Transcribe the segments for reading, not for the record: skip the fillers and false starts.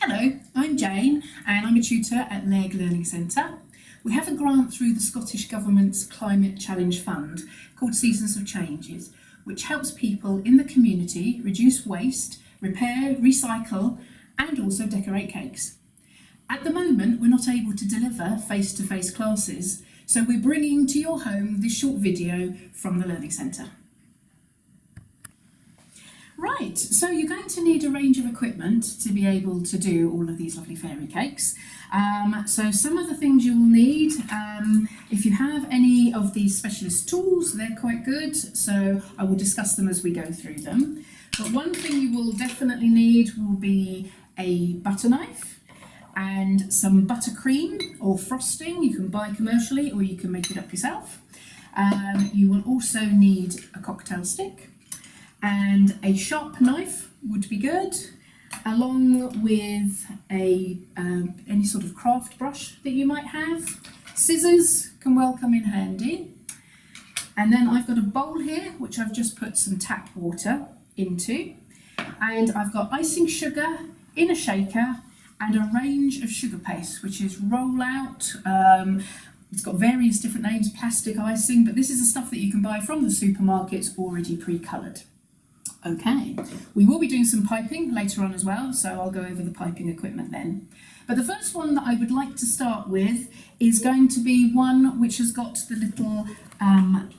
Hello, I'm Jane and I'm a tutor at Legg Learning Centre. We have a grant through the Scottish Government's Climate Challenge Fund called Seasons of Changes, which helps people in the community reduce waste, repair, recycle and also decorate cakes. At the moment, we're not able to deliver face-to-face classes, so we're bringing to your home this short video from the Learning Centre. Right, so you're going to need a range of equipment to be able to do all of these lovely fairy cakes. So some of the things you will need, if you have any of these specialist tools, they're quite good, so I will discuss them as we go through them. But one thing you will definitely need will be a butter knife and some buttercream or frosting you can buy commercially or you can make it up yourself. You will also need a cocktail stick. And a sharp knife would be good, along with any sort of craft brush that you might have. Scissors can well come in handy. And then I've got a bowl here, which I've just put some tap water into. And I've got icing sugar in a shaker and a range of sugar paste, which is roll out. It's got various different names, plastic icing, but this is the stuff that you can buy from the supermarkets already pre-coloured. Okay, we will be doing some piping later on as well, so I'll go over the piping equipment then. But the first one that I would like to start with is going to be one which has got the little, there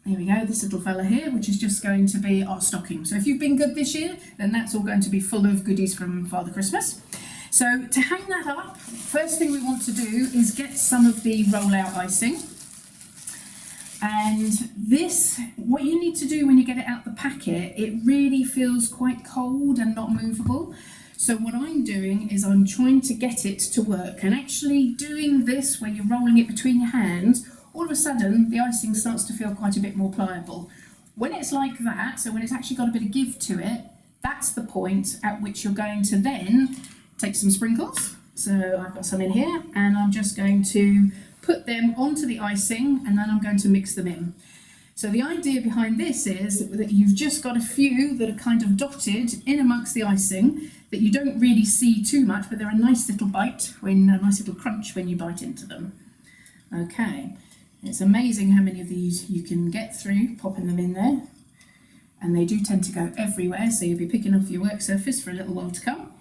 we go, this little fella here, which is just going to be our stocking. So if you've been good this year, then that's all going to be full of goodies from Father Christmas. So to hang that up, first thing we want to do is get some of the roll-out icing. And this, what you need to do when you get it out the packet, it really feels quite cold and not movable. So what I'm doing is I'm trying to get it to work, and actually doing this where you're rolling it between your hands, all of a sudden the icing starts to feel quite a bit more pliable. When it's like that, so when it's actually got a bit of give to it, that's the point at which you're going to then take some sprinkles. So I've got some in here and I'm just going to put them onto the icing and then I'm going to mix them in. So the idea behind this is that you've just got a few that are kind of dotted in amongst the icing that you don't really see too much, but they're a nice little bite, a nice little crunch when you bite into them. Okay, it's amazing how many of these you can get through popping them in there, and they do tend to go everywhere, so you'll be picking off your work surface for a little while to come.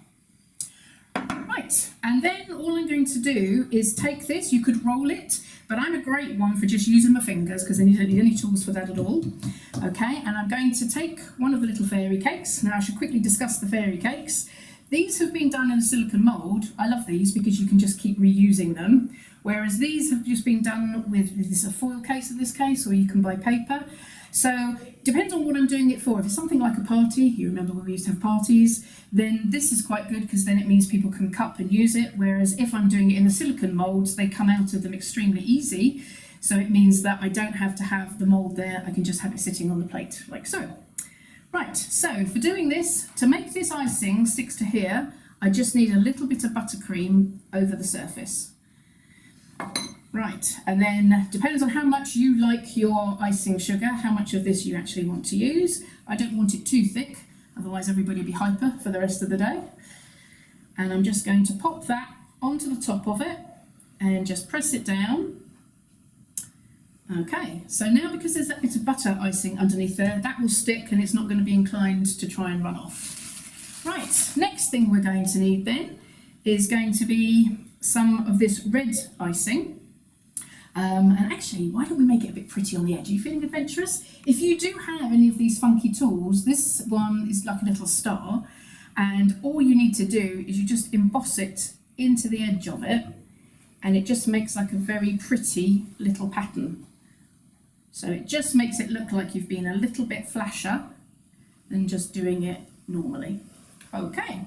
Right, and then all I'm going to do is take this, you could roll it, but I'm a great one for just using my fingers because then you don't need any tools for that at all. Okay, and I'm going to take one of the little fairy cakes. Now I should quickly discuss the fairy cakes. These have been done in a silicone mould. I love these because you can just keep reusing them, whereas these have just been done with this a foil case in this case, or you can buy paper. So depends on what I'm doing it for. If it's something like a party, you remember when we used to have parties, then this is quite good because then it means people can cup and use it, whereas if I'm doing it in the silicone moulds, they come out of them extremely easy. So it means that I don't have to have the mould there, I can just have it sitting on the plate like so. Right, so for doing this, to make this icing sticks to here, I just need a little bit of buttercream over the surface. Right, and then depends on how much you like your icing sugar, how much of this you actually want to use. I don't want it too thick, otherwise everybody will be hyper for the rest of the day. And I'm just going to pop that onto the top of it and just press it down. Okay, so now because there's that bit of butter icing underneath there, that will stick and it's not going to be inclined to try and run off. Right, next thing we're going to need then is going to be some of this red icing. And actually, why don't we make it a bit pretty on the edge? Are you feeling adventurous? If you do have any of these funky tools, this one is like a little star, and all you need to do is you just emboss it into the edge of it, and it just makes like a very pretty little pattern. So it just makes it look like you've been a little bit flasher than just doing it normally. Okay,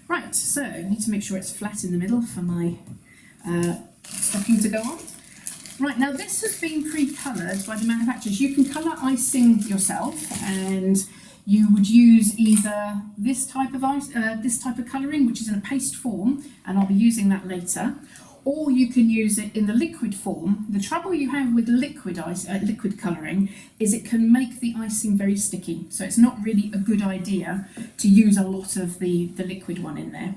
right, so I need to make sure it's flat in the middle for my stocking to go on. Right, now this has been pre-coloured by the manufacturers. You can colour icing yourself, and you would use either this type of colouring, which is in a paste form, and I'll be using that later, or you can use it in the liquid form. The trouble you have with liquid colouring is it can make the icing very sticky, so it's not really a good idea to use a lot of the liquid one in there.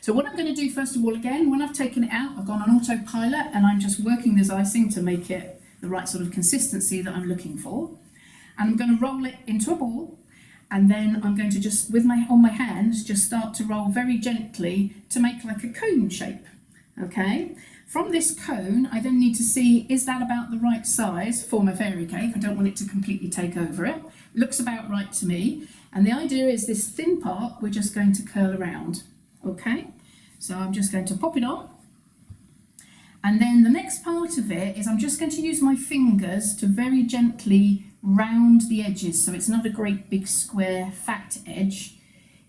So what I'm going to do first of all, again, when I've taken it out, I've gone on autopilot and I'm just working this icing to make it the right sort of consistency that I'm looking for. And I'm going to roll it into a ball, and then I'm going to just, on my hands, just start to roll very gently to make like a cone shape, okay? From this cone, I then need to see, is that about the right size for my fairy cake? I don't want it to completely take over it. Looks about right to me. And the idea is this thin part, we're just going to curl around, okay? So I'm just going to pop it on. And then the next part of it is I'm just going to use my fingers to very gently round the edges. So it's not a great big square fat edge.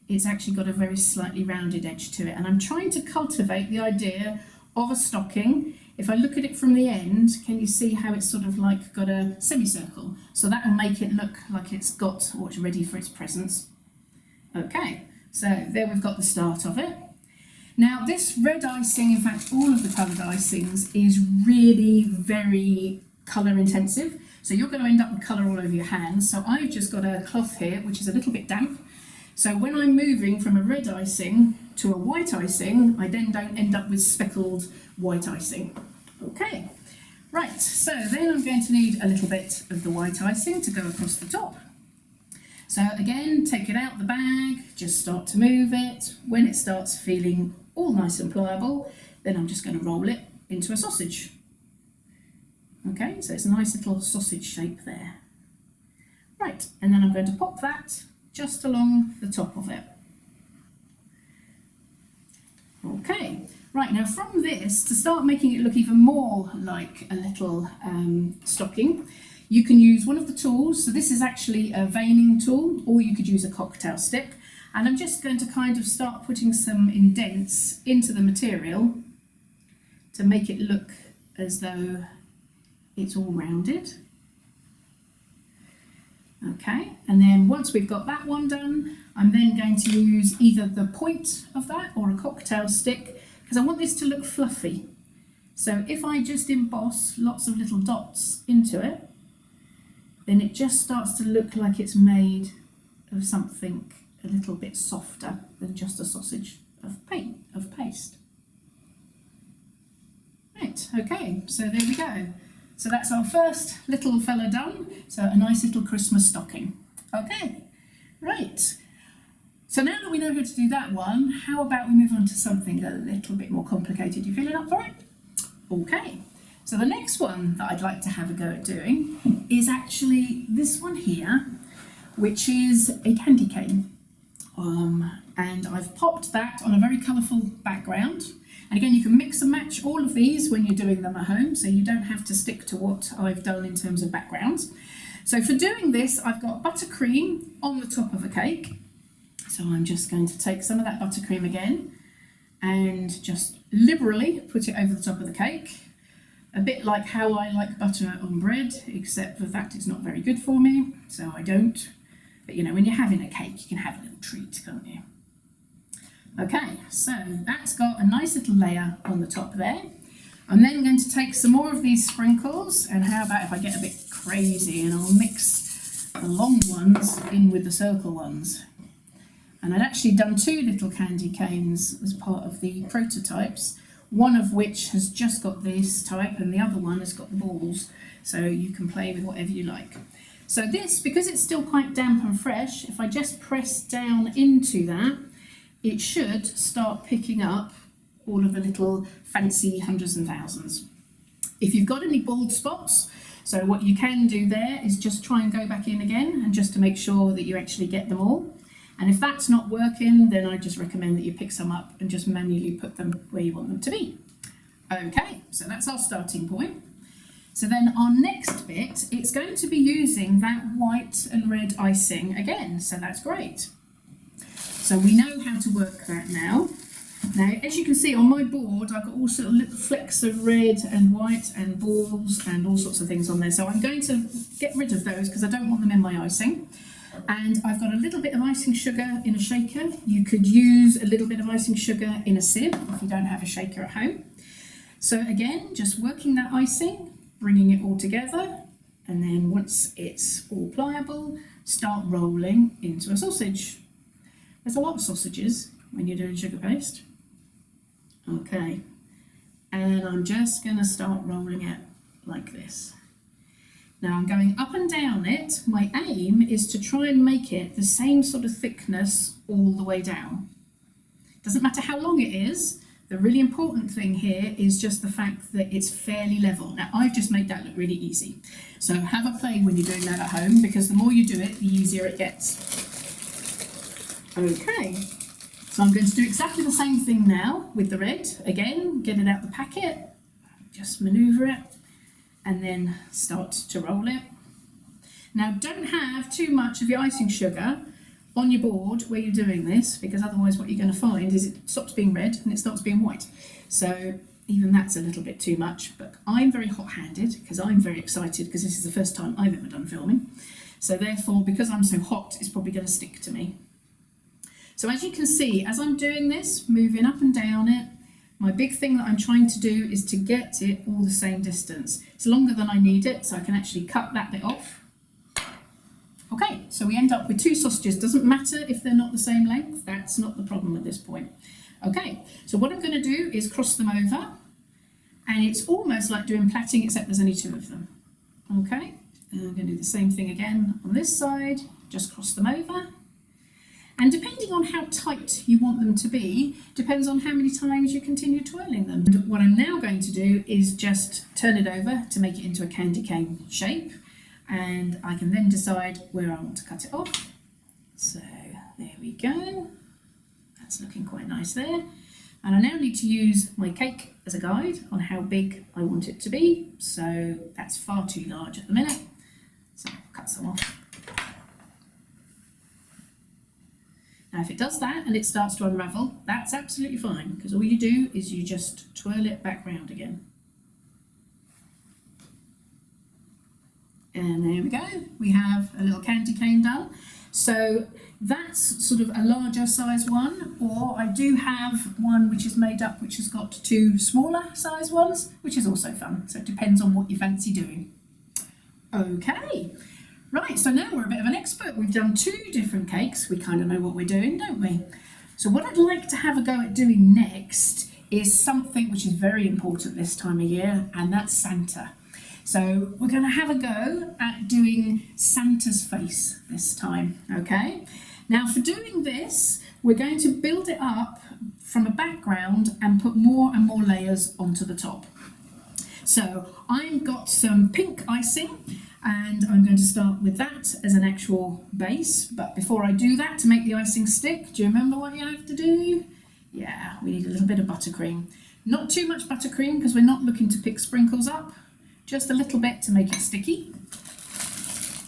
It's actually got a very slightly rounded edge to it. And I'm trying to cultivate the idea of a stocking. If I look at it from the end, can you see how it's sort of like got a semicircle? So that will make it look like it's got or it's ready for its presence. Okay, so there we've got the start of it. Now this red icing, in fact all of the coloured icings, is really very colour intensive. So you're going to end up with colour all over your hands. So I've just got a cloth here which is a little bit damp. So when I'm moving from a red icing to a white icing, I then don't end up with speckled white icing. Okay, right, so then I'm going to need a little bit of the white icing to go across the top. So again, take it out the bag, just start to move it. When it starts feeling all nice and pliable, then I'm just going to roll it into a sausage. Okay, so it's a nice little sausage shape there. Right, and then I'm going to pop that just along the top of it. Okay, right, now from this, to start making it look even more like a little stocking, you can use one of the tools. So this is actually a veining tool, or you could use a cocktail stick. And I'm just going to kind of start putting some indents into the material to make it look as though it's all rounded. Okay, and then once we've got that one done, I'm then going to use either the point of that or a cocktail stick, because I want this to look fluffy. So if I just emboss lots of little dots into it, then it just starts to look like it's made of something a little bit softer than just a sausage of paste. Right, okay, so there we go. So that's our first little fella done. So a nice little Christmas stocking. Okay, right. So now that we know how to do that one, how about we move on to something a little bit more complicated? You feeling up for it? Okay. So the next one that I'd like to have a go at doing is actually this one here, which is a candy cane. And I've popped that on a very colourful background. And again, you can mix and match all of these when you're doing them at home, so you don't have to stick to what I've done in terms of backgrounds. So for doing this, I've got buttercream on the top of a cake. So I'm just going to take some of that buttercream again and just liberally put it over the top of the cake. A bit like how I like butter on bread, except for the fact it's not very good for me, so I don't. But you know, when you're having a cake, you can have a little treat, can't you? Okay, so that's got a nice little layer on the top there. I'm then going to take some more of these sprinkles, and how about if I get a bit crazy and I'll mix the long ones in with the circle ones. And I'd actually done two little candy canes as part of the prototypes, one of which has just got this type and the other one has got the balls, so you can play with whatever you like. So this, because it's still quite damp and fresh, if I just press down into that, it should start picking up all of the little fancy hundreds and thousands. If you've got any bald spots, so what you can do there is just try and go back in again, and just to make sure that you actually get them all. And if that's not working, then I just recommend that you pick some up and just manually put them where you want them to be. Okay, so that's our starting point. So then our next bit, it's going to be using that white and red icing again, so that's great. So we know how to work that now. Now, as you can see on my board, I've got all sorts of little flecks of red and white and balls and all sorts of things on there. So I'm going to get rid of those because I don't want them in my icing. And I've got a little bit of icing sugar in a shaker. You could use a little bit of icing sugar in a sieve if you don't have a shaker at home. So again, just working that icing, bringing it all together, and then once it's all pliable, start rolling into a sausage. There's a lot of sausages when you're doing sugar paste. Okay, and I'm just going to start rolling it like this. Now I'm going up and down it. My aim is to try and make it the same sort of thickness all the way down. Doesn't matter how long it is. The really important thing here is just the fact that it's fairly level. Now I've just made that look really easy. So have a play when you're doing that at home, because the more you do it, the easier it gets. Okay, so I'm going to do exactly the same thing now with the red. Again, get it out the packet, just manoeuvre it, and then start to roll it. Now don't have too much of your icing sugar on your board where you're doing this, because otherwise what you're going to find is it stops being red and it starts being white. So even that's a little bit too much, but I'm very hot-handed because I'm very excited because this is the first time I've ever done filming. So therefore, because I'm so hot, it's probably going to stick to me. So as you can see, as I'm doing this, moving up and down it, my big thing that I'm trying to do is to get it all the same distance. It's longer than I need it, so I can actually cut that bit off. Okay, so we end up with two sausages. Doesn't matter if they're not the same length, that's not the problem at this point. Okay, so what I'm going to do is cross them over, and it's almost like doing plaiting, except there's only two of them. Okay, and I'm going to do the same thing again on this side, just cross them over. And depending on how tight you want them to be, depends on how many times you continue twirling them. And what I'm now going to do is just turn it over to make it into a candy cane shape. And I can then decide where I want to cut it off. So there we go. That's looking quite nice there. And I now need to use my cake as a guide on how big I want it to be. So that's far too large at the minute. So I'll cut some off. Now if it does that and it starts to unravel, that's absolutely fine, because all you do is you just twirl it back round again. And there we go, we have a little candy cane done. So that's sort of a larger size one, or I do have one which is made up which has got two smaller size ones, which is also fun. So it depends on what you fancy doing. Okay, right, so now we're a bit of an expert. We've done two different cakes. We kind of know what we're doing, don't we? So what I'd like to have a go at doing next is something which is very important this time of year, and that's Santa. So we're going to have a go at doing Santa's face this time, okay? Now for doing this, we're going to build it up from a background and put more and more layers onto the top. So I've got some pink icing, and I'm going to start with that as an actual base. But before I do that, to make the icing stick, do you remember what you have to do? Yeah, we need a little bit of buttercream. Not too much buttercream because we're not looking to pick sprinkles up. Just a little bit to make it sticky.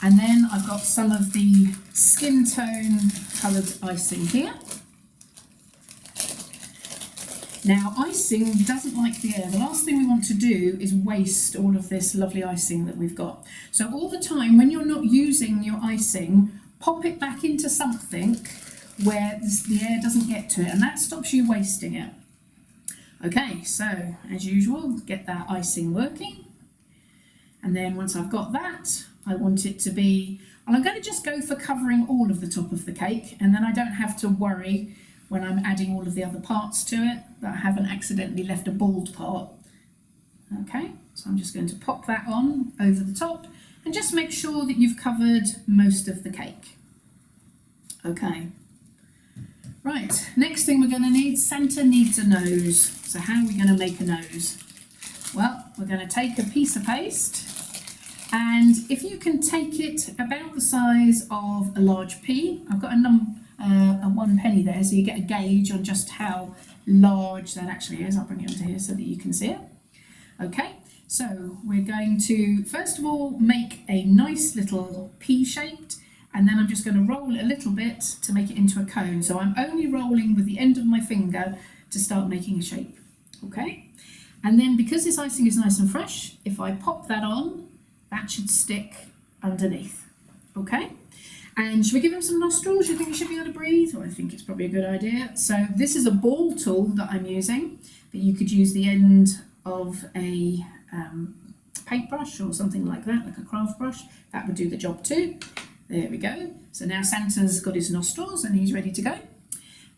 And then I've got some of the skin tone coloured icing here. Now icing doesn't like the air. The last thing we want to do is waste all of this lovely icing that we've got. So all the time when you're not using your icing, pop it back into something where the air doesn't get to it, and that stops you wasting it. Okay, so as usual, get that icing working. And then once I've got that, I want it to be, and I'm going to just go for covering all of the top of the cake, and then I don't have to worry when I'm adding all of the other parts to it that I haven't accidentally left a bald part. Okay, so I'm just going to pop that on over the top and just make sure that you've covered most of the cake. Okay, right, next thing we're going to need, Santa needs a nose. So how are we going to make a nose? Well, we're going to take a piece of paste, and if you can take it about the size of a large pea, I've got a 1 penny there, so you get a gauge on just how large that actually is. I'll bring it onto here so that you can see it. Okay, so we're going to first of all make a nice little pea shaped, and then I'm just going to roll it a little bit to make it into a cone. So I'm only rolling with the end of my finger to start making a shape. Okay. And then because this icing is nice and fresh, if I pop that on, that should stick underneath. Okay? And should we give him some nostrils? You think he should be able to breathe? Well, I think it's probably a good idea. So this is a ball tool that I'm using, but you could use the end of a paintbrush or something like that, like a craft brush. That would do the job too. There we go. So now Santa's got his nostrils and he's ready to go.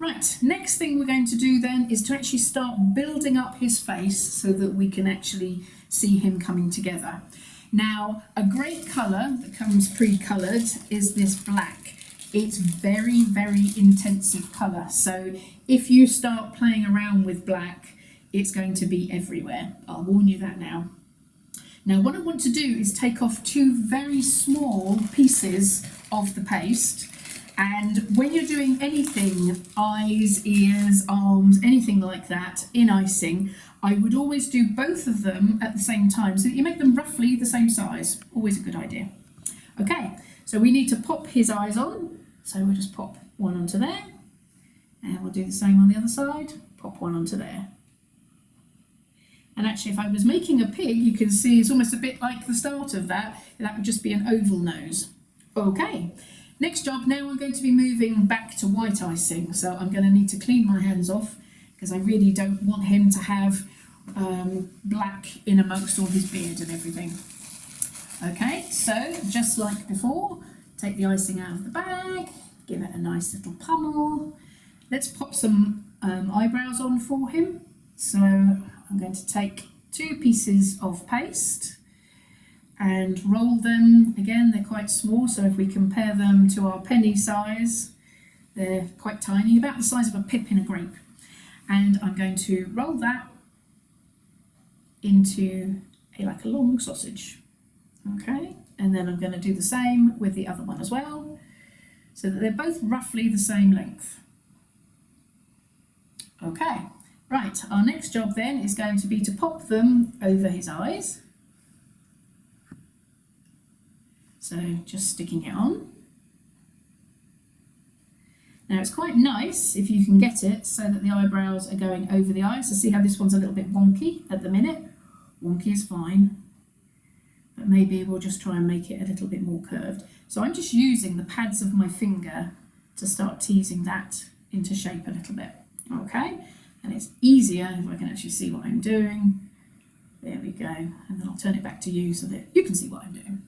Right, next thing we're going to do then is to actually start building up his face so that we can actually see him coming together. Now, a great colour that comes pre-coloured is this black. It's very, very intensive colour. So if you start playing around with black, it's going to be everywhere. I'll warn you that now. Now, what I want to do is take off 2 very small pieces of the paste. And when you're doing anything, eyes, ears, arms, anything like that in icing, I would always do both of them at the same time so that you make them roughly the same size. Always a good idea. Okay, so we need to pop his eyes on. So we'll just pop one onto there. And we'll do the same on the other side. Pop one onto there. And actually, if I was making a pig, you can see it's almost a bit like the start of that. That would just be an oval nose. Okay. Next job, now I'm going to be moving back to white icing, so I'm going to need to clean my hands off because I really don't want him to have black in amongst all his beard and everything. Okay, so just like before, take the icing out of the bag, give it a nice little pummel. Let's pop some eyebrows on for him. So I'm going to take 2 pieces of paste and roll them. Again, they're quite small, so if we compare them to our penny size, they're quite tiny, about the size of a pip in a grape. And I'm going to roll that into like a long sausage. Okay, and then I'm going to do the same with the other one as well, so that they're both roughly the same length. Okay, right, our next job then is going to be to pop them over his eyes. So just sticking it on. Now it's quite nice if you can get it so that the eyebrows are going over the eyes. So see how this one's a little bit wonky at the minute? Wonky is fine, but maybe we'll just try and make it a little bit more curved. So I'm just using the pads of my finger to start teasing that into shape a little bit. Okay, and it's easier if I can actually see what I'm doing. There we go, and then I'll turn it back to you so that you can see what I'm doing.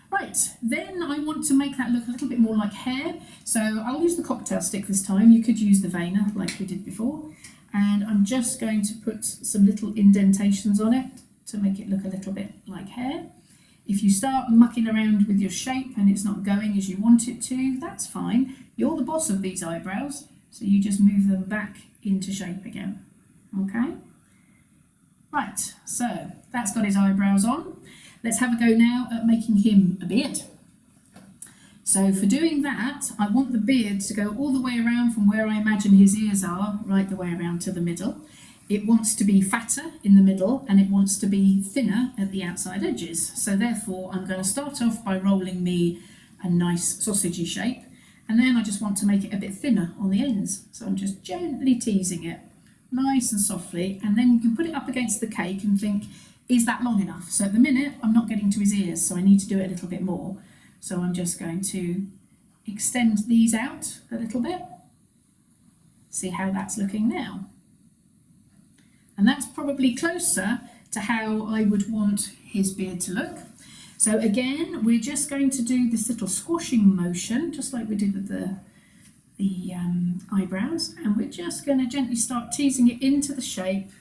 Right, then I want to make that look a little bit more like hair, so I'll use the cocktail stick this time. You could use the veiner like we did before, and I'm just going to put some little indentations on it to make it look a little bit like hair. If you start mucking around with your shape and it's not going as you want it to, that's fine. You're the boss of these eyebrows, so you just move them back into shape again. Okay? Right, so that's got his eyebrows on. Let's have a go now at making him a beard. So for doing that, I want the beard to go all the way around from where I imagine his ears are, right the way around to the middle. It wants to be fatter in the middle and it wants to be thinner at the outside edges. So therefore, I'm going to start off by rolling me a nice sausagey shape, and then I just want to make it a bit thinner on the ends. So I'm just gently teasing it, nice and softly, and then you can put it up against the cake and think, is that long enough? So at the minute, I'm not getting to his ears, so I need to do it a little bit more. So I'm just going to extend these out a little bit. See how that's looking now. And that's probably closer to how I would want his beard to look. So again, we're just going to do this little squashing motion, just like we did with the eyebrows, and we're just going to gently start teasing it into the shape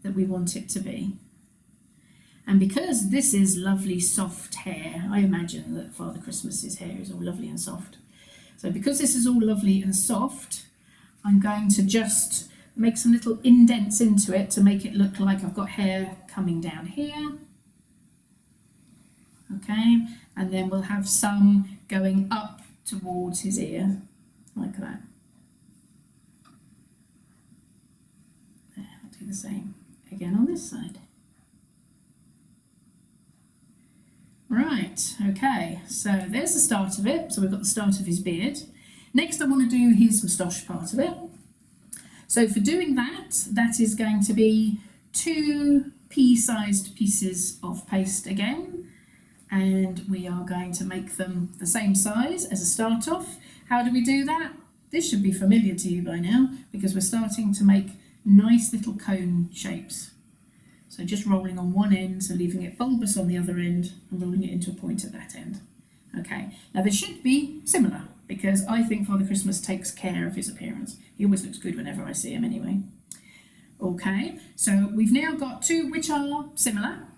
that we want it to be. And because this is lovely soft hair, I imagine that Father Christmas's hair is all lovely and soft. So because this is all lovely and soft, I'm going to just make some little indents into it to make it look like I've got hair coming down here. Okay, and then we'll have some going up towards his ear, like that. There, I'll do the same again on this side. Right, okay, so there's the start of it. So we've got the start of his beard. Next I want to do his moustache part of it. So for doing that, that is going to be 2 pea-sized pieces of paste again, and we are going to make them the same size as a start off. How do we do that? This should be familiar to you by now, because we're starting to make nice little cone shapes. So just rolling on one end, so leaving it bulbous on the other end, and rolling it into a point at that end. Okay, now they should be similar, because I think Father Christmas takes care of his appearance. He always looks good whenever I see him anyway. Okay, so we've now got two which are similar,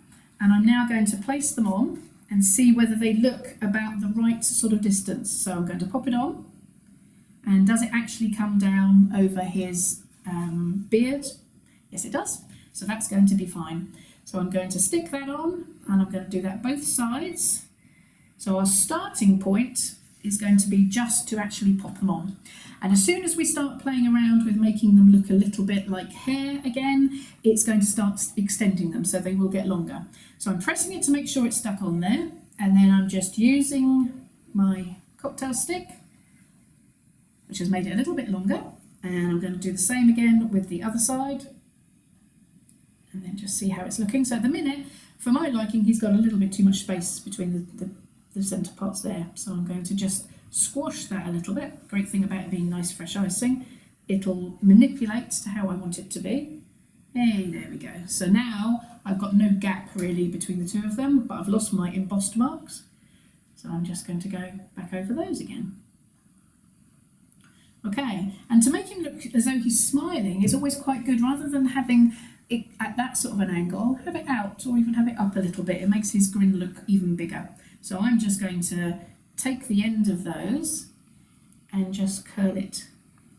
and I'm now going to place them on and see whether they look about the right sort of distance. So I'm going to pop it on, and does it actually come down over his beard? Yes, it does. So that's going to be fine. So I'm going to stick that on, and I'm going to do that both sides. So our starting point is going to be just to actually pop them on. And as soon as we start playing around with making them look a little bit like hair again, it's going to start extending them, so they will get longer. So I'm pressing it to make sure it's stuck on there, and then I'm just using my cocktail stick, which has made it a little bit longer, and I'm going to do the same again with the other side, and then just see how it's looking. So at the minute, for my liking, he's got a little bit too much space between the centre parts there, so I'm going to just squash that a little bit. Great thing about it being nice fresh icing, it'll manipulate to how I want it to be. Hey, there we go. So now I've got no gap really between the two of them, but I've lost my embossed marks, so I'm just going to go back over those again. Okay, and to make him look as though he's smiling is always quite good. Rather than having it at that sort of an angle, have it out or even have it up a little bit. It makes his grin look even bigger. So I'm just going to take the end of those and just curl it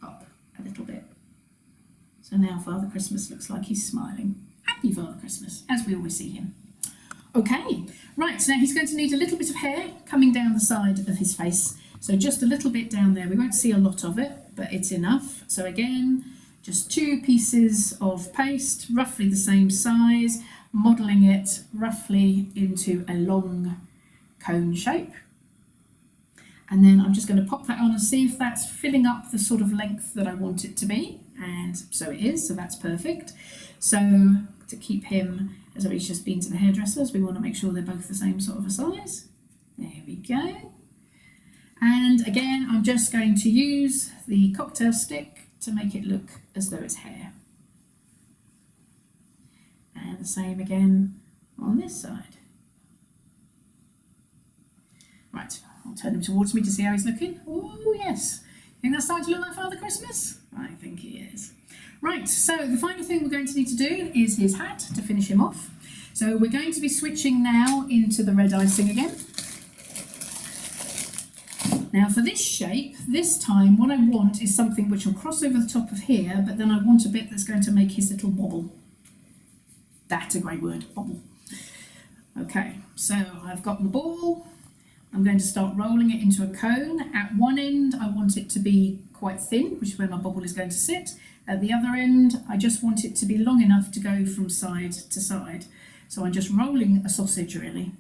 up a little bit. So now Father Christmas looks like he's smiling. Happy Father Christmas, as we always see him. Okay, right, so now he's going to need a little bit of hair coming down the side of his face. So just a little bit down there. We won't see a lot of it, but it's enough. So again, just 2 pieces of paste, roughly the same size, modelling it roughly into a long cone shape. And then I'm just going to pop that on and see if that's filling up the sort of length that I want it to be. And so it is, so that's perfect. So to keep him, as though he's just been to the hairdressers, we want to make sure they're both the same sort of a size. There we go. And again, I'm just going to use the cocktail stick to make it look as though it's hair. And the same again on this side. Right, I'll turn him towards me to see how he's looking. Oh yes, think that's starting to look like Father Christmas? I think he is. Right, so the final thing we're going to need to do is his hat to finish him off. So we're going to be switching now into the red icing again. Now for this shape, this time what I want is something which will cross over the top of here, but then I want a bit that's going to make his little bobble. That's a great word, bobble. Okay, so I've got the ball. I'm going to start rolling it into a cone. At one end, I want it to be quite thin, which is where my bobble is going to sit. At the other end, I just want it to be long enough to go from side to side. So I'm just rolling a sausage, really.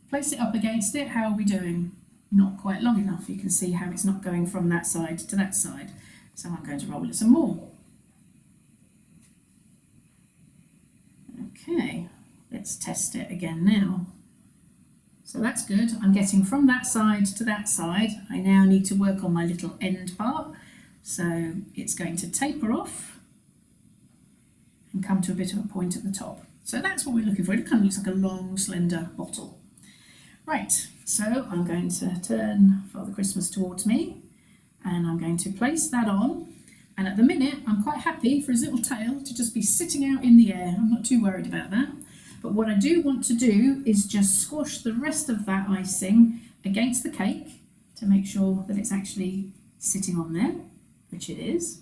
Place it up against it. How are we doing? Not quite long enough. You can see how it's not going from that side to that side. So I'm going to roll it some more. Okay, let's test it again now. So that's good. I'm getting from that side to that side. I now need to work on my little end part. So it's going to taper off and come to a bit of a point at the top. So that's what we're looking for. It kind of looks like a long, slender bottle. Right, so I'm going to turn Father Christmas towards me and I'm going to place that on. And at the minute, I'm quite happy for his little tail to just be sitting out in the air. I'm not too worried about that. But what I do want to do is just squash the rest of that icing against the cake to make sure that it's actually sitting on there, which it is.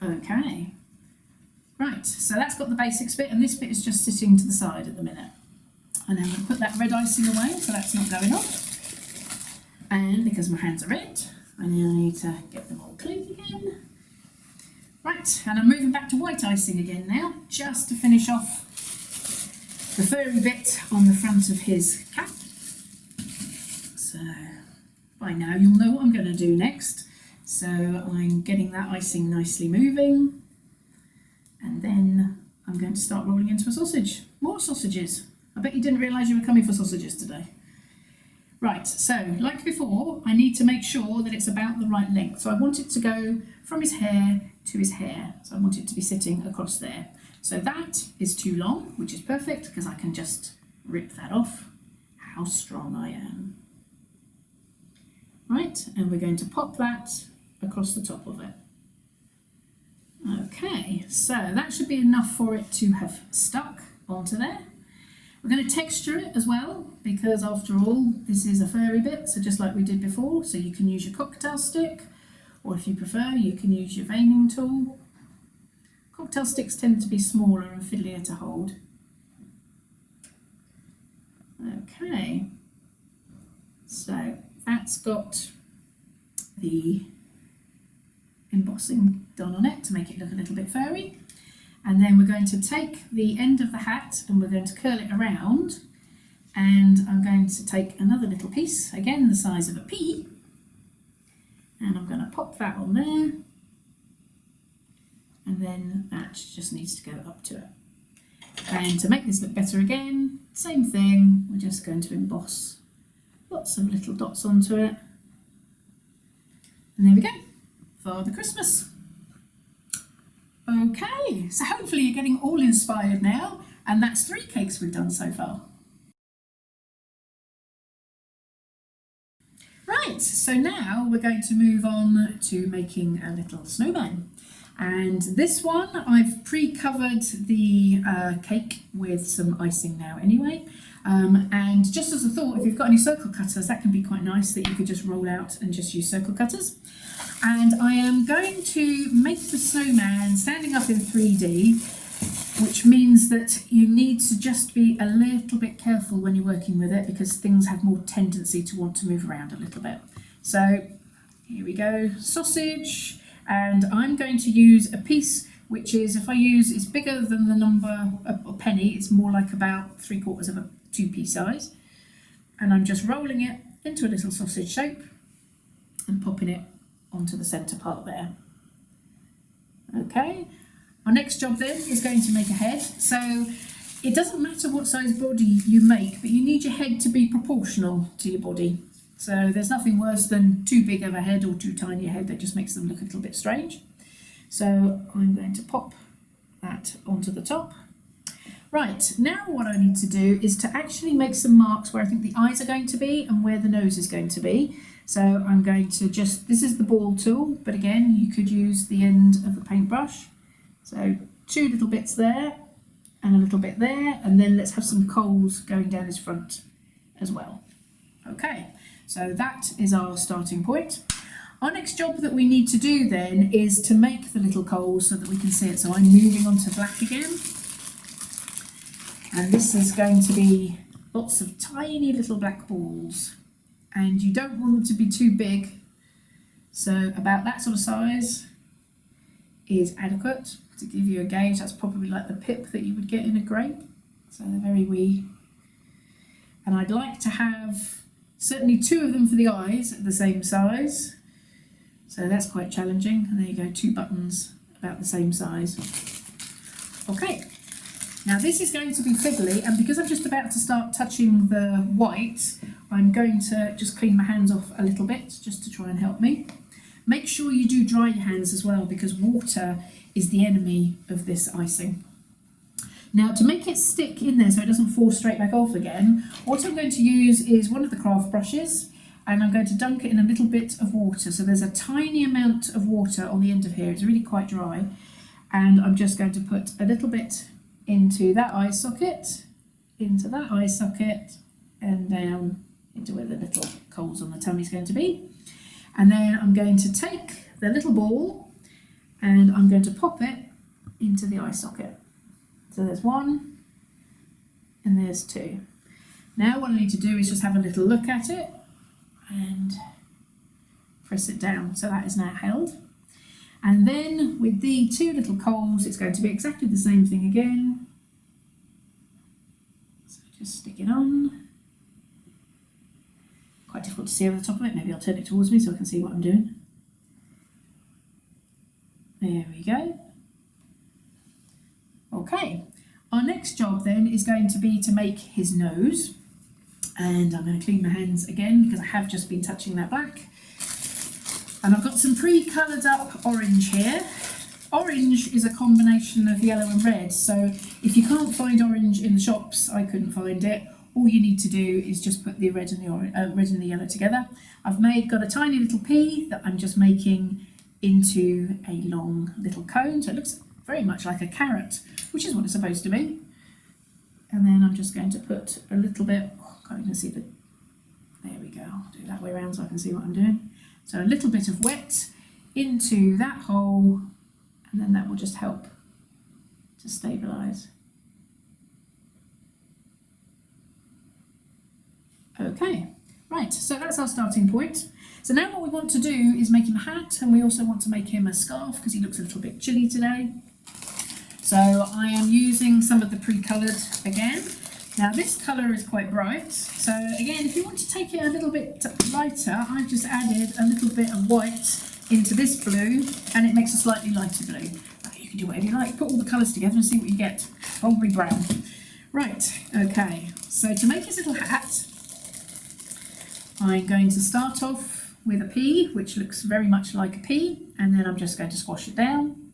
Okay. Right, so that's got the basics bit, and this bit is just sitting to the side at the minute. And I'm going to put that red icing away, so that's not going on. And because my hands are red, I now need to get them all clean again. Right, and I'm moving back to white icing again now, just to finish off the furry bit on the front of his cap. So by now you'll know what I'm going to do next. So I'm getting that icing nicely moving, and then I'm going to start rolling into a sausage. More sausages. I bet you didn't realise you were coming for sausages today. Right, so like before, I need to make sure that it's about the right length. So I want it to go from his hair to his hair. So I want it to be sitting across there. So that is too long, which is perfect because I can just rip that off. How strong I am. Right, and we're going to pop that across the top of it. Okay, so that should be enough for it to have stuck onto there. We're going to texture it as well, because after all, this is a furry bit, so just like we did before, so you can use your cocktail stick, or if you prefer, you can use your veining tool. Cocktail sticks tend to be smaller and fiddlier to hold. Okay, so that's got the embossing done on it to make it look a little bit furry. And then we're going to take the end of the hat and we're going to curl it around, and I'm going to take another little piece, again the size of a pea, and I'm going to pop that on there, and then that just needs to go up to it. And to make this look better again, same thing, we're just going to emboss lots of little dots onto it, and there we go, Father Christmas. Okay, so hopefully you're getting all inspired now, and that's 3 cakes we've done so far. Right, so now we're going to move on to making a little snowman. And this one, I've pre-covered the cake with some icing now anyway. And just as a thought, if you've got any circle cutters, that can be quite nice that you could just roll out and just use circle cutters. And I am going to make the snowman standing up in 3D, which means that you need to just be a little bit careful when you're working with it, because things have more tendency to want to move around a little bit. So here we go, sausage, and I'm going to use a piece which is, if I use, it's bigger than the number, a penny, it's more like about 3/4 of a 2p size. And I'm just rolling it into a little sausage shape and popping it onto the centre part there. Okay, our next job then is going to make a head. So it doesn't matter what size body you make, but you need your head to be proportional to your body. So there's nothing worse than too big of a head or too tiny a head, that just makes them look a little bit strange. So I'm going to pop that onto the top. Right, now what I need to do is to actually make some marks where I think the eyes are going to be and where the nose is going to be. So I'm going to just, this is the ball tool, but again, you could use the end of the paintbrush. So 2 little bits there and a little bit there, and then let's have some coals going down his front as well. Okay, so that is our starting point. Our next job that we need to do then is to make the little coals so that we can see it. So I'm moving on to black again. And this is going to be lots of tiny little black balls. And you don't want them to be too big. So about that sort of size is adequate to give you a gauge. That's probably like the pip that you would get in a grape. So they're very wee. And I'd like to have certainly 2 of them for the eyes at the same size. So that's quite challenging. And there you go, 2 buttons about the same size. Okay. Now this is going to be fiddly, and because I'm just about to start touching the white, I'm going to just clean my hands off a little bit just to try and help me. Make sure you do dry your hands as well, because water is the enemy of this icing. Now to make it stick in there so it doesn't fall straight back off again, what I'm going to use is one of the craft brushes, and I'm going to dunk it in a little bit of water. So there's a tiny amount of water on the end of here, it's really quite dry, and I'm just going to put a little bit into that eye socket, into that eye socket, and down into where the little coals on the tummy is going to be. And then I'm going to take the little ball and I'm going to pop it into the eye socket. So there's 1 and there's 2. Now what I need to do is just have a little look at it and press it down. So that is now held. And then with the 2 little coals, it's going to be exactly the same thing again. So just stick it on. Quite difficult to see over the top of it. Maybe I'll turn it towards me so I can see what I'm doing. There we go. Okay, our next job then is going to be to make his nose. And I'm going to clean my hands again because I have just been touching that black. And I've got some pre-coloured up orange here. Orange is a combination of yellow and red, so if you can't find orange in the shops, I couldn't find it, all you need to do is just put the red and the yellow together. I've got a tiny little pea that I'm just making into a long little cone, so it looks very much like a carrot, which is what it's supposed to be. And then I'm just going to put a little bit, can't even see there we go, I'll do it that way around so I can see what I'm doing. So a little bit of wet into that hole, and then that will just help to stabilise. Okay, right, so that's our starting point. So now what we want to do is make him a hat, and we also want to make him a scarf because he looks a little bit chilly today. So I am using some of the pre-coloured again. Now this colour is quite bright, so again, if you want to take it a little bit lighter, I've just added a little bit of white into this blue, and it makes a slightly lighter blue. Right, you can do whatever you like, put all the colours together and see what you get. Mulberry brown. Right, okay, so to make his little hat, I'm going to start off with a pea, which looks very much like a pea, and then I'm just going to squash it down.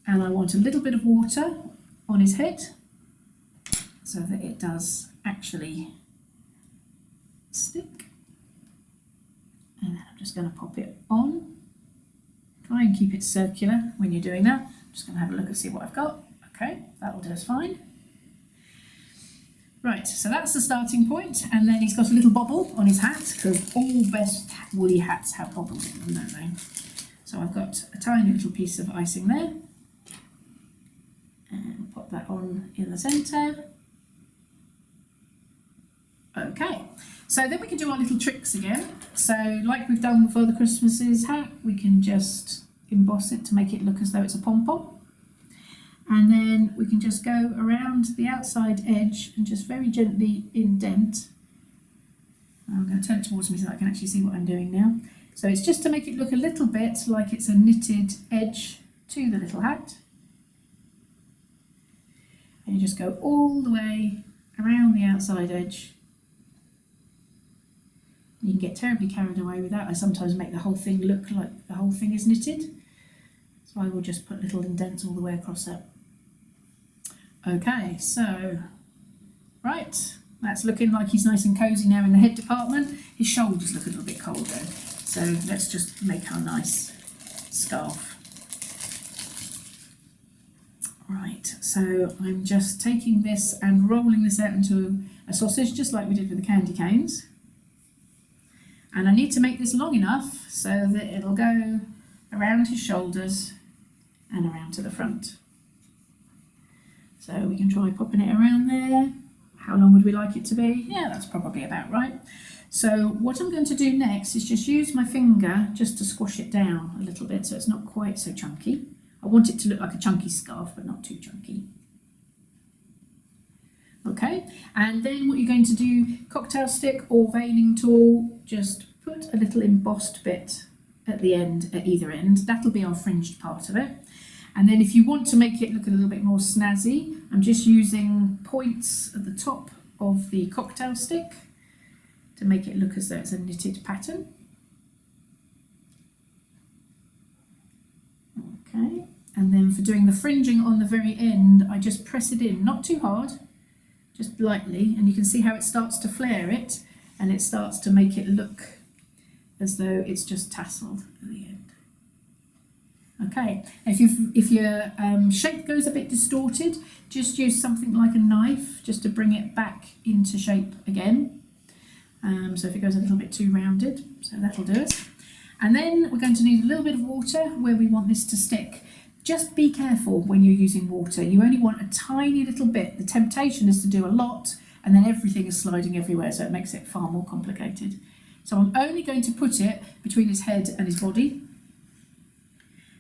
And I want a little bit of water on his head so that it does actually stick. And then I'm just going to pop it on. Try and keep it circular when you're doing that. I'm just going to have a look and see what I've got. Okay, that'll do us fine. Right, so that's the starting point, and then he's got a little bobble on his hat, because all best woolly hats have bobbles in them, don't they? So I've got a tiny little piece of icing there, and pop that on in the centre. Okay, so then we can do our little tricks again. So like we've done with Father Christmas's hat, we can just emboss it to make it look as though it's a pom-pom. And then we can just go around the outside edge and just very gently indent. I'm going to turn it towards me so that I can actually see what I'm doing now. So it's just to make it look a little bit like it's a knitted edge to the little hat. And you just go all the way around the outside edge. You can get terribly carried away with that. I sometimes make the whole thing look like the whole thing is knitted. So I will just put little indents all the way across it. Okay, so, right, that's looking like he's nice and cosy now in the head department. His shoulders look a little bit cold though. So let's just make our nice scarf. Right, so I'm just taking this and rolling this out into a sausage, just like we did with the candy canes. And I need to make this long enough so that it'll go around his shoulders and around to the front. So we can try popping it around there. How long would we like it to be? Yeah, that's probably about right. So what I'm going to do next is just use my finger just to squash it down a little bit so it's not quite so chunky. I want it to look like a chunky scarf, but not too chunky. Okay, and then what you're going to do, cocktail stick or veining tool, just put a little embossed bit at the end, at either end. That'll be our fringed part of it. And then if you want to make it look a little bit more snazzy, I'm just using points at the top of the cocktail stick to make it look as though it's a knitted pattern. Okay, and then for doing the fringing on the very end, I just press it in, not too hard, just lightly, and you can see how it starts to flare it, and it starts to make it look as though it's just tasseled at the end. Okay, if your shape goes a bit distorted, just use something like a knife just to bring it back into shape again. So if it goes a little bit too rounded, so that'll do it. And then we're going to need a little bit of water where we want this to stick. Just be careful when you're using water. You only want a tiny little bit. The temptation is to do a lot and then everything is sliding everywhere, so it makes it far more complicated. So I'm only going to put it between his head and his body.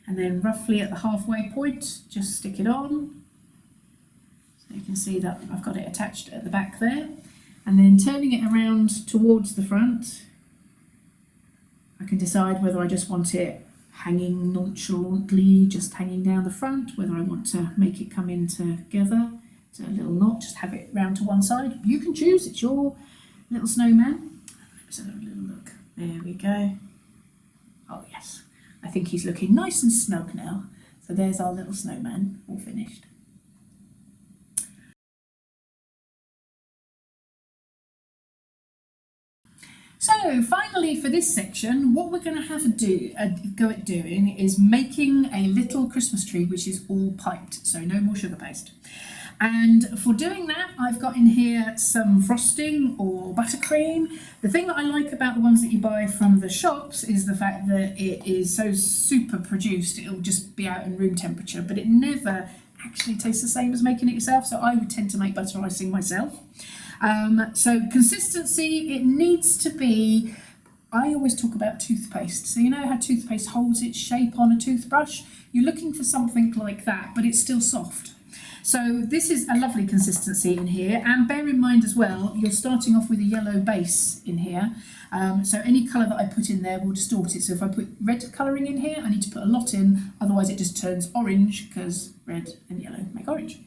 And then roughly at the halfway point, just stick it on. So you can see that I've got it attached at the back there. And then turning it around towards the front, I can decide whether I just want it hanging nonchalantly, just hanging down the front, whether I want to make it come in together, so a little knot, just have it round to one side. You can choose, it's your little snowman. Let's have a little look. There we go. Oh yes. I think he's looking nice and snug now. So there's our little snowman all finished. So finally for this section, what we're going to have to go at doing is making a little Christmas tree which is all piped, so no more sugar paste. And for doing that, I've got in here some frosting or buttercream. The thing that I like about the ones that you buy from the shops is the fact that it is so super produced, it'll just be out in room temperature, but it never actually tastes the same as making it yourself, so I would tend to make butter icing myself. So consistency, it needs to be, I always talk about toothpaste. So you know how toothpaste holds its shape on a toothbrush? You're looking for something like that, but it's still soft. So this is a lovely consistency in here, and bear in mind as well, you're starting off with a yellow base in here. So any colour that I put in there will distort it. So if I put red colouring in here, I need to put a lot in, otherwise it just turns orange because red and yellow make orange.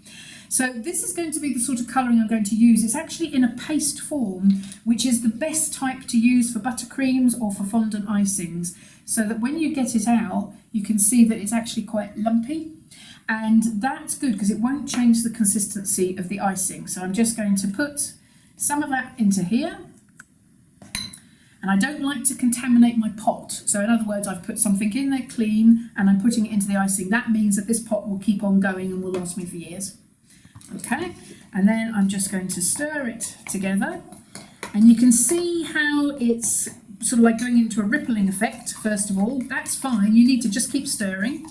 So this is going to be the sort of colouring I'm going to use. It's actually in a paste form, which is the best type to use for buttercreams or for fondant icings, so that when you get it out, you can see that it's actually quite lumpy. And that's good because it won't change the consistency of the icing. So I'm just going to put some of that into here. And I don't like to contaminate my pot. So in other words, I've put something in there clean and I'm putting it into the icing. That means that this pot will keep on going and will last me for years. Okay, and then I'm just going to stir it together. And you can see how it's sort of like going into a rippling effect, first of all. That's fine, you need to just keep stirring.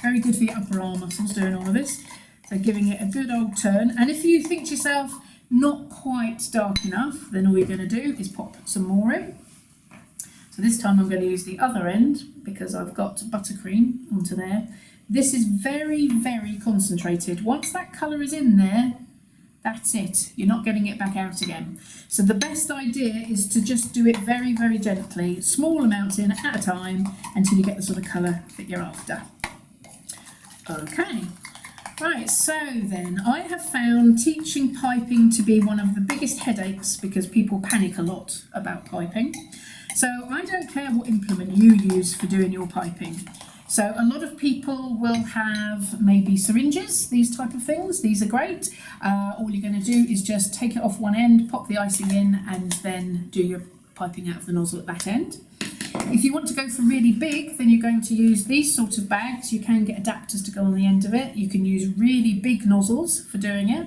Very good for your upper arm muscles doing all of this. So giving it a good old turn. And if you think to yourself, not quite dark enough, then all you're going to do is pop some more in. So this time I'm going to use the other end because I've got buttercream onto there. This is very, very concentrated. Once that colour is in there, that's it. You're not getting it back out again. So the best idea is to just do it very, very gently, small amounts in at a time until you get the sort of colour that you're after. Okay, right, so then I have found teaching piping to be one of the biggest headaches because people panic a lot about piping. So I don't care what implement you use for doing your piping. So a lot of people will have maybe syringes, these type of things. These are great. All you're going to do is just take it off one end, pop the icing in, and then do your piping out of the nozzle at that end. If you want to go for really big, then you're going to use these sort of bags. You can get adapters to go on the end of it. You can use really big nozzles for doing it.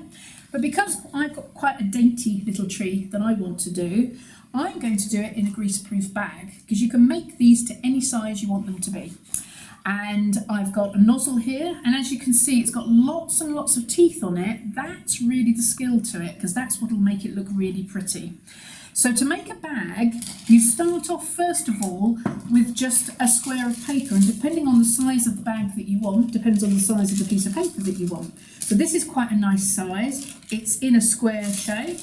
But because I've got quite a dainty little tree that I want to do, I'm going to do it in a greaseproof bag because you can make these to any size you want them to be. And I've got a nozzle here, and as you can see, it's got lots and lots of teeth on it. That's really the skill to it, because that's what will make it look really pretty. So to make a bag, you start off first of all with just a square of paper, and depending on the size of the bag that you want, depends on the size of the piece of paper that you want. So this is quite a nice size. It's in a square shape,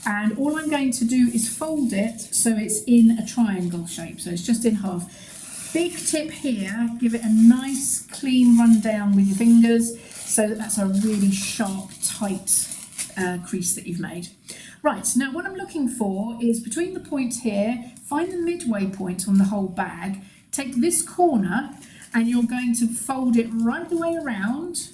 and all I'm going to do is fold it so it's in a triangle shape, so it's just in half. Big tip here, give it a nice clean run down with your fingers so that that's a really sharp, tight crease that you've made. Right, now what I'm looking for is between the points here, find the midway point on the whole bag, take this corner and you're going to fold it right the way around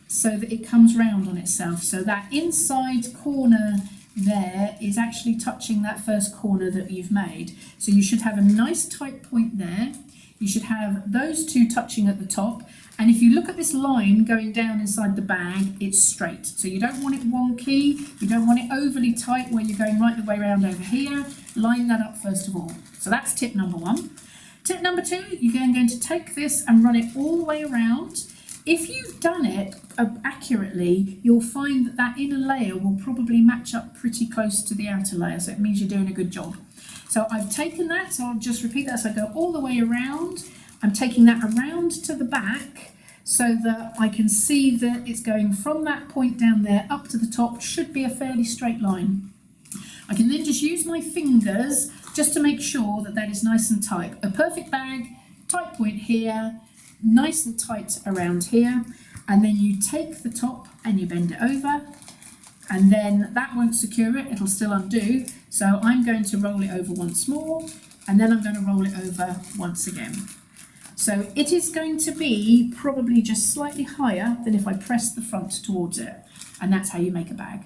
so that it comes round on itself. So that inside corner there is actually touching that first corner that you've made. So you should have a nice tight point there. You should have those two touching at the top. And if you look at this line going down inside the bag, it's straight. So you don't want it wonky. You don't want it overly tight where you're going right the way around over here. Line that up first of all. So that's tip number one. Tip number two, you're going to take this and run it all the way around. If you've done it accurately, you'll find that that inner layer will probably match up pretty close to the outer layer, so it means you're doing a good job. So I've taken that, so I'll just repeat that. So I go all the way around. I'm taking that around to the back so that I can see that it's going from that point down there up to the top. Should be a fairly straight line. I can then just use my fingers just to make sure that that is nice and tight. A perfect bag, tight point here, nice and tight around here, and then you take the top and you bend it over, and then that won't secure it, it'll still undo. So I'm going to roll it over once more, and then I'm going to roll it over once again. So it is going to be probably just slightly higher than if I press the front towards it, and that's how you make a bag.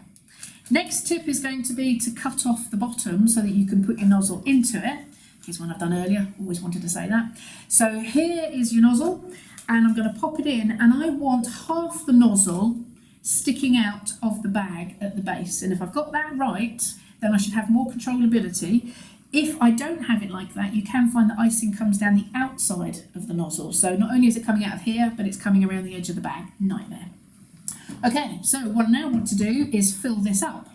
Next tip is going to be to cut off the bottom so that you can put your nozzle into it. Here's one I've done earlier, always wanted to say that. So here is your nozzle, and I'm going to pop it in, and I want half the nozzle sticking out of the bag at the base. And if I've got that right, then I should have more controllability. If I don't have it like that, you can find that icing comes down the outside of the nozzle. So not only is it coming out of here, but it's coming around the edge of the bag. Nightmare. Okay, so what I now want to do is fill this up.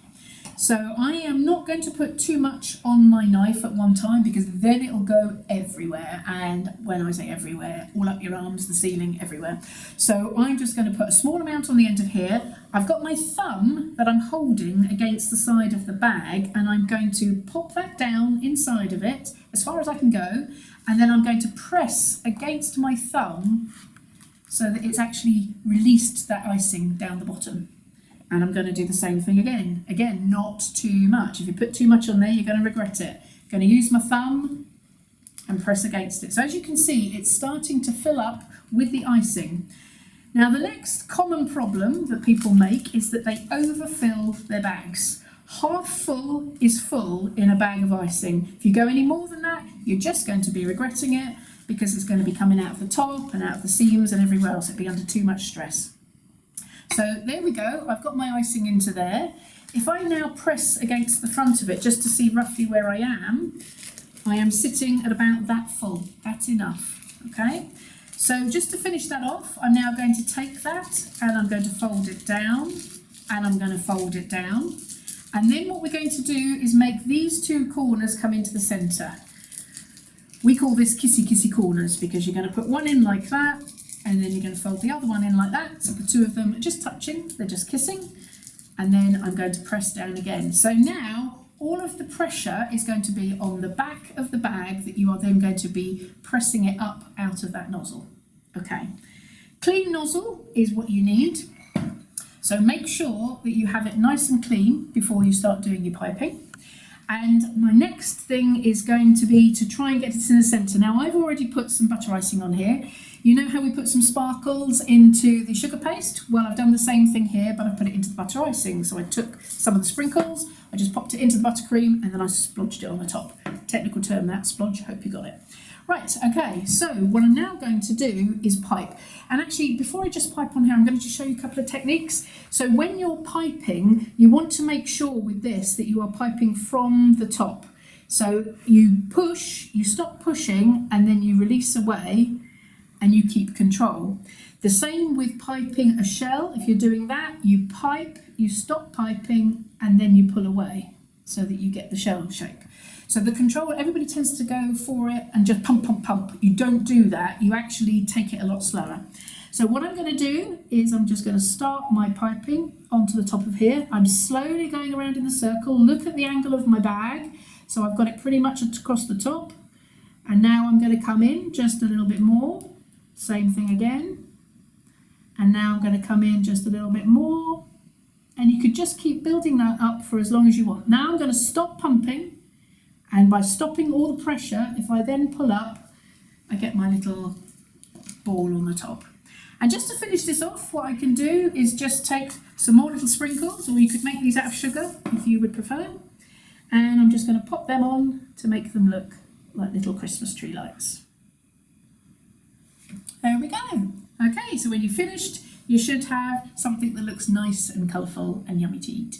So I am not going to put too much on my knife at one time, because then it'll go everywhere. And when I say everywhere, all up your arms, the ceiling, everywhere. So I'm just going to put a small amount on the end of here. I've got my thumb that I'm holding against the side of the bag, and I'm going to pop that down inside of it as far as I can go. And then I'm going to press against my thumb so that it's actually released that icing down the bottom. And I'm going to do the same thing again. Again, not too much. If you put too much on there, you're going to regret it. I'm going to use my thumb and press against it. So as you can see, it's starting to fill up with the icing. Now, the next common problem that people make is that they overfill their bags. Half full is full in a bag of icing. If you go any more than that, you're just going to be regretting it, because it's going to be coming out of the top and out of the seams and everywhere else. It'll be under too much stress. So there we go, I've got my icing into there. If I now press against the front of it just to see roughly where I am sitting at about that full. That's enough, okay? So just to finish that off, I'm now going to take that and I'm going to fold it down, and I'm going to fold it down. And then what we're going to do is make these two corners come into the centre. We call this kissy corners, because you're going to put one in like that, and then you're going to fold the other one in like that. So the two of them are just touching, they're just kissing. And then I'm going to press down again. So now all of the pressure is going to be on the back of the bag, that you are then going to be pressing it up out of that nozzle. Okay. Clean nozzle is what you need. So make sure that you have it nice and clean before you start doing your piping. And my next thing is going to be to try and get it in the centre. Now, I've already put some butter icing on here. You know how we put some sparkles into the sugar paste? Well, I've done the same thing here, but I've put it into the butter icing. So I took some of the sprinkles, I just popped it into the buttercream, and then I splodged it on the top. Technical term, that, splodge, hope you got it. Right, okay, so what I'm now going to do is pipe. And actually, before I just pipe on here, I'm going to just show you a couple of techniques. So when you're piping, you want to make sure with this that you are piping from the top. So you push, you stop pushing, and then you release away, and you keep control. The same with piping a shell. If you're doing that, you pipe, you stop piping, and then you pull away so that you get the shell shape. So the control, everybody tends to go for it and just pump, pump, pump. You don't do that. You actually take it a lot slower. So what I'm going to do is I'm just going to start my piping onto the top of here. I'm slowly going around in the circle. Look at the angle of my bag. So I've got it pretty much across the top. And now I'm going to come in just a little bit more. Same thing again. And now I'm going to come in just a little bit more. And you could just keep building that up for as long as you want. Now I'm going to stop pumping. And by stopping all the pressure, if I then pull up, I get my little ball on the top. And just to finish this off, what I can do is just take some more little sprinkles, or you could make these out of sugar if you would prefer. And I'm just going to pop them on to make them look like little Christmas tree lights. There we go. Okay, so when you've finished, you should have something that looks nice and colourful and yummy to eat.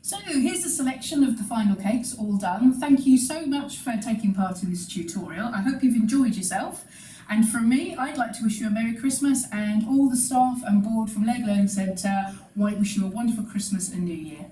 So here's a selection of the final cakes all done. Thank you so much for taking part in this tutorial. I hope you've enjoyed yourself. And from me, I'd like to wish you a Merry Christmas, and all the staff and board from Leg Learning Centre wish you a wonderful Christmas and New Year.